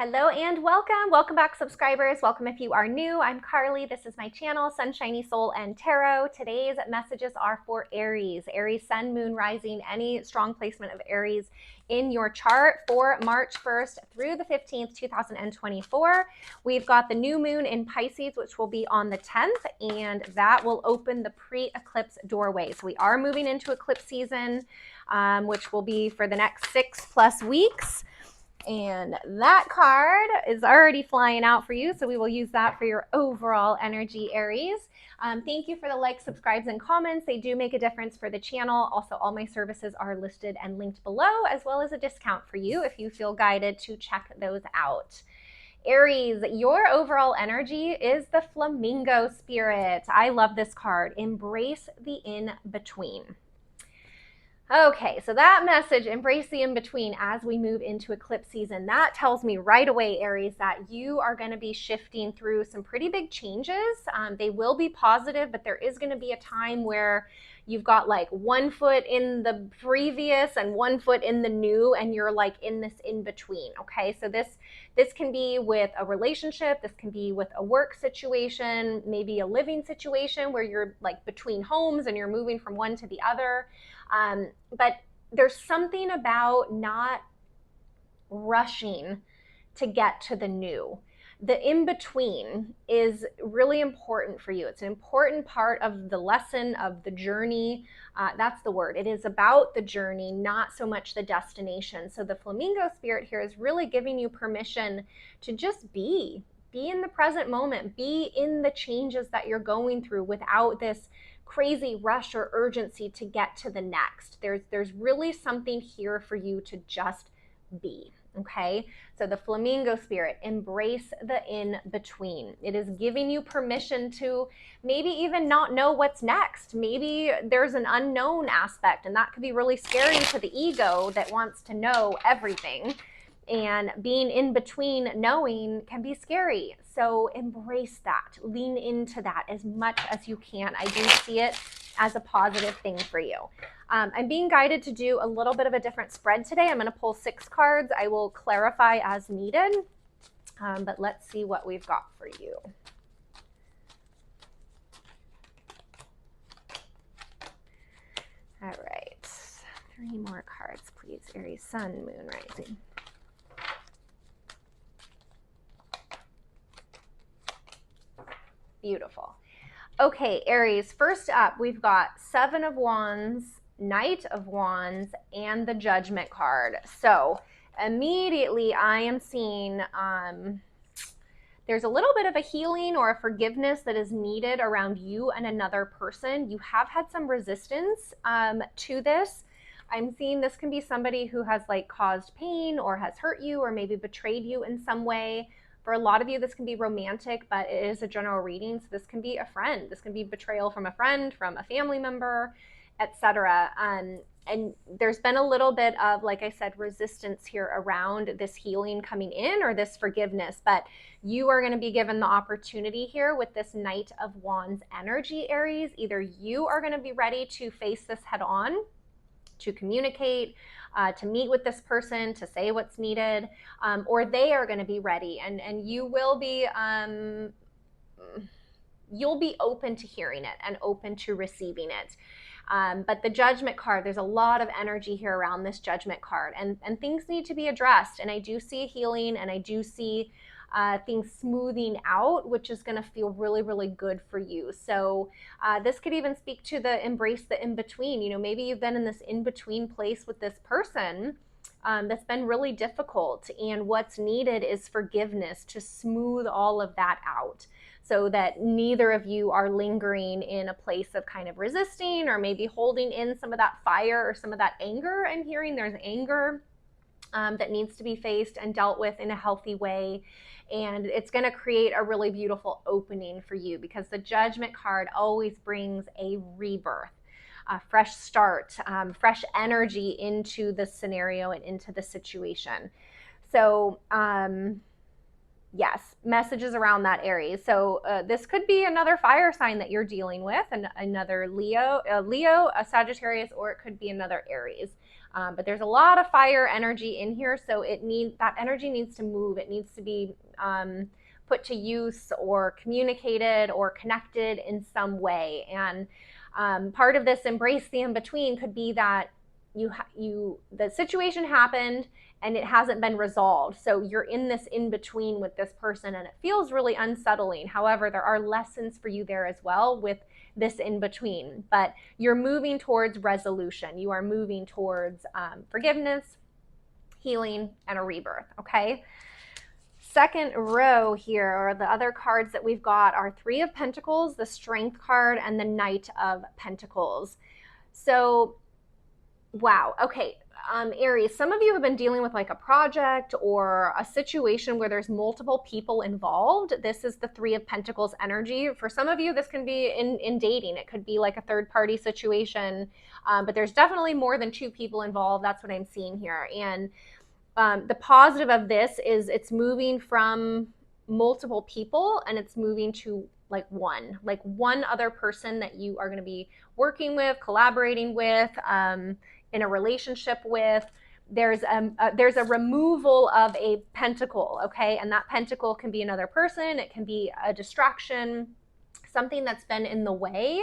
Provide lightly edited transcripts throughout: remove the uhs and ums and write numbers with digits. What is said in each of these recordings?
Hello and welcome. Welcome back, subscribers. Welcome if you are new. I'm Carly. This is my channel, Sunshiny Soul and Tarot. Today's messages are for Aries. Aries, Sun, Moon, Rising, any strong placement of Aries in your chart for March 1st through the 15th, 2024. We've got the new moon in Pisces, which will be on the 10th, and that will open the pre-eclipse doorway. So we are moving into eclipse season, which will be for the next 6+ weeks. And that card is already flying out for you, so we will use that for your overall energy, Aries. Thank you for the likes, subscribes, and comments. They do make a difference for the channel. Also, all my services are listed and linked below, as well as a discount for you if you feel guided to check those out. Aries, your overall energy is the Flamingo Spirit. I love this card. Embrace the in-between. Okay, so that message, embrace the in-between as we move into eclipse season, that tells me right away, Aries, that you are going to be shifting through some pretty big changes. They will be positive, but there is going to be a time where you've got like one foot in the previous and one foot in the new, and you're like in this in-between, okay? So this can be with a relationship, this can be with a work situation, maybe a living situation where you're like between homes and you're moving from one to the other. But there's something about not rushing to get to the new. The in-between is really important for you. It's an important part of the lesson, of the journey. That's the word. It is about the journey, not so much the destination. So the Flamingo Spirit here is really giving you permission to just be in the present moment, be in the changes that you're going through without this crazy rush or urgency to get to the next. There's really something here for you to just be, okay? So the Flamingo Spirit, embrace the in-between. It is giving you permission to maybe even not know what's next. Maybe there's an unknown aspect, and that could be really scary to the ego that wants to know everything. And being in between knowing can be scary. So embrace that. Lean into that as much as you can. I do see it as a positive thing for you. I'm being guided to do a little bit of a different spread today. I'm going to pull 6 cards. I will clarify as needed. But let's see what we've got for you. All right. 3 more cards, please. Aries, Sun, Moon, Rising. Beautiful. Okay, Aries, first up, we've got 7 of Wands, Knight of Wands, and the Judgment card. So immediately I am seeing there's a little bit of a healing or a forgiveness that is needed around you and another person. You have had some resistance to this. I'm seeing this can be somebody who has like caused pain or has hurt you or maybe betrayed you in some way. For a lot of you, this can be romantic, but it is a general reading. So this can be a friend. This can be betrayal from a friend, from a family member, etc. And there's been a little bit of, like I said, resistance here around this healing coming in or this forgiveness. But you are going to be given the opportunity here with this Knight of Wands energy, Aries. Either you are going to be ready to face this head on, to communicate, to meet with this person, to say what's needed, or they are going to be ready, and you will be you'll be open to hearing it and open to receiving it. But the Judgment card, there's a lot of energy here around this Judgment card, and things need to be addressed. And I do see healing, and I do see things smoothing out, which is going to feel really, really good for you. So this could even speak to the embrace the in-between. You know, maybe you've been in this in-between place with this person that's been really difficult, and what's needed is forgiveness to smooth all of that out so that neither of you are lingering in a place of kind of resisting or maybe holding in some of that fire or some of that anger. I'm hearing there's anger that needs to be faced and dealt with in a healthy way. And it's going to create a really beautiful opening for you because the Judgment card always brings a rebirth, a fresh start, fresh energy into the scenario and into the situation. So, yes, messages around that, Aries. So this could be another fire sign that you're dealing with, and another Leo, a Sagittarius, or it could be another Aries. But there's a lot of fire energy in here, so that energy needs to move. It needs to be put to use or communicated or connected in some way. And part of this embrace the in-between could be that the situation happened and it hasn't been resolved. So you're in this in-between with this person and it feels really unsettling. However, there are lessons for you there as well with this in-between, but you're moving towards resolution. You are moving towards forgiveness, healing, and a rebirth, okay? Second row here, or the other cards that we've got, are Three of Pentacles, the Strength card, and the Knight of Pentacles. So, wow, okay. Aries, some of you have been dealing with like a project or a situation where there's multiple people involved. This is the Three of Pentacles energy. For some of you, this can be in dating. It could be like a third-party situation, but there's definitely more than two people involved. That's what I'm seeing here. And the positive of this is it's moving from multiple people and it's moving to like one other person that you are going to be working with, collaborating with, in a relationship with. There's a removal of a pentacle, okay? And that pentacle can be another person, it can be a distraction, something that's been in the way.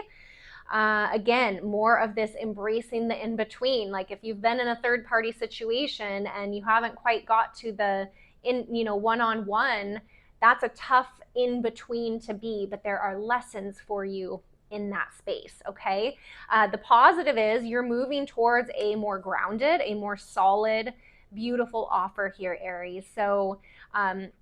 Again, more of this embracing the in-between. Like if you've been in a third-party situation and you haven't quite got to the one-on-one, that's a tough in-between to be, but there are lessons for you in that space, okay? The positive is you're moving towards a more grounded, a more solid, beautiful offer here, Aries. So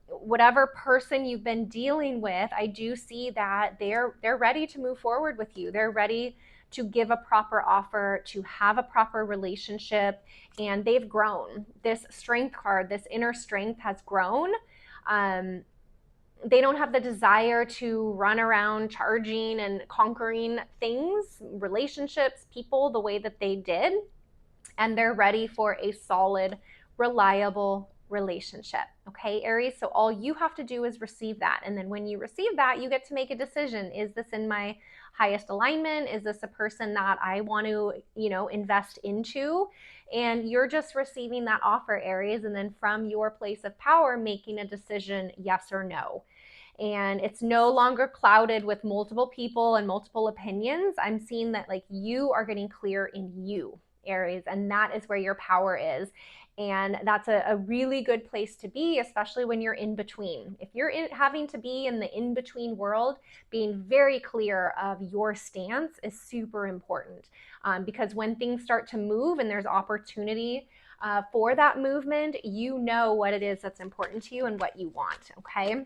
whatever person you've been dealing with, I do see that they're ready to move forward with you. They're ready to give a proper offer, to have a proper relationship, and they've grown. This Strength card, this inner strength has grown. They don't have the desire to run around charging and conquering things, relationships, people the way that they did. And they're ready for a solid, reliable relationship. Okay, Aries? So all you have to do is receive that. And then when you receive that, you get to make a decision. Is this in my highest alignment? Is this a person that I want to, invest into? And you're just receiving that offer, Aries, and then from your place of power, making a decision, yes or no. And it's no longer clouded with multiple people and multiple opinions. I'm seeing that like you are getting clear in you, Aries, and that is where your power is. And that's a really good place to be, especially when you're in between. If you're having to be in the in-between world, being very clear of your stance is super important, because when things start to move and there's opportunity for that movement, you know what it is that's important to you and what you want, okay?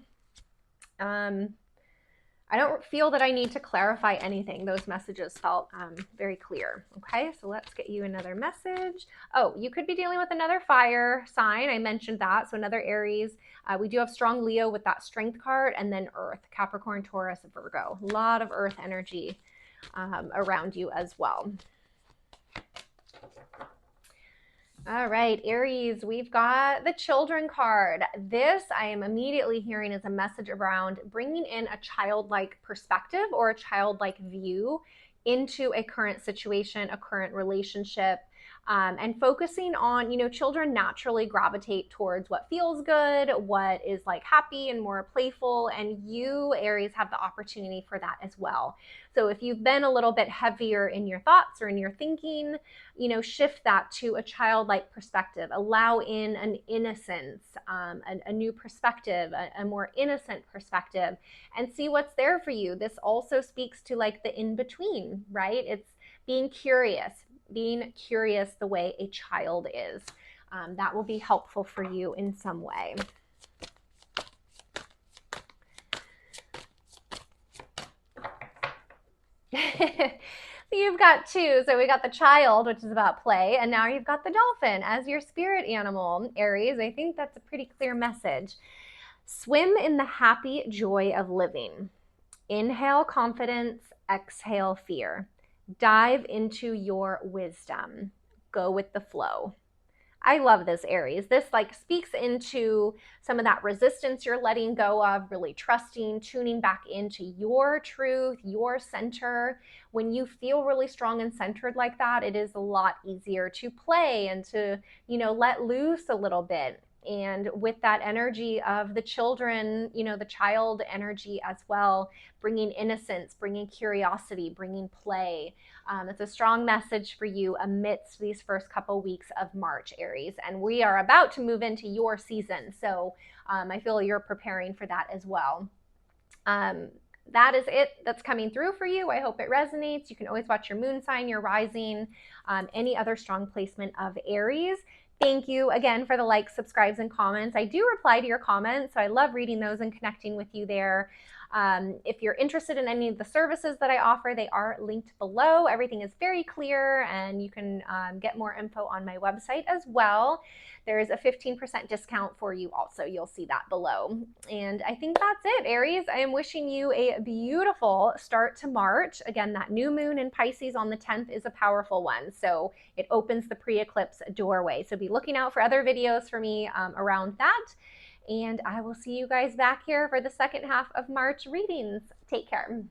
I don't feel that I need to clarify anything. Those messages felt very clear. Okay, so let's get you another message. Oh, you could be dealing with another fire sign. I mentioned that. So another Aries. We do have strong Leo with that Strength card, and then Earth, Capricorn, Taurus, Virgo. A lot of Earth energy around you as well. All right, Aries, we've got the Children card. This I am immediately hearing is a message around bringing in a childlike perspective or a childlike view into a current situation, a current relationship, and focusing on, children naturally gravitate towards what feels good, what is like happy and more playful, and you, Aries, have the opportunity for that as well. So if you've been a little bit heavier in your thoughts or in your thinking, shift that to a childlike perspective. Allow in an innocence, a new perspective, a more innocent perspective, and see what's there for you. This also speaks to like the in-between, right? It's being curious the way a child is. That will be helpful for you in some way. You've got two. So we got the child, which is about play, and now you've got the dolphin as your spirit animal, Aries. I think that's a pretty clear message. Swim in the happy joy of living. Inhale confidence, exhale fear. Dive into your wisdom. Go with the flow. I love this, Aries. This like speaks into some of that resistance you're letting go of, really trusting, tuning back into your truth, your center. When you feel really strong and centered like that, it is a lot easier to play and to, let loose a little bit. And with that energy of the children, the child energy as well, bringing innocence, bringing curiosity, bringing play. It's a strong message for you amidst these first couple weeks of March, Aries. And we are about to move into your season. So I feel you're preparing for that as well. That is it that's coming through for you. I hope it resonates. You can always watch your moon sign, your rising, any other strong placement of Aries. Thank you again for the likes, subscribes, and comments. I do reply to your comments, so I love reading those and connecting with you there. If you're interested in any of the services that I offer, they are linked below. Everything is very clear, and you can get more info on my website as well. There is a 15% discount for you also. You'll see that below. And I think that's it, Aries. I am wishing you a beautiful start to March. Again, that new moon in Pisces on the 10th is a powerful one. So it opens the pre-eclipse doorway. So be looking out for other videos for me around that. And I will see you guys back here for the second half of March readings. Take care.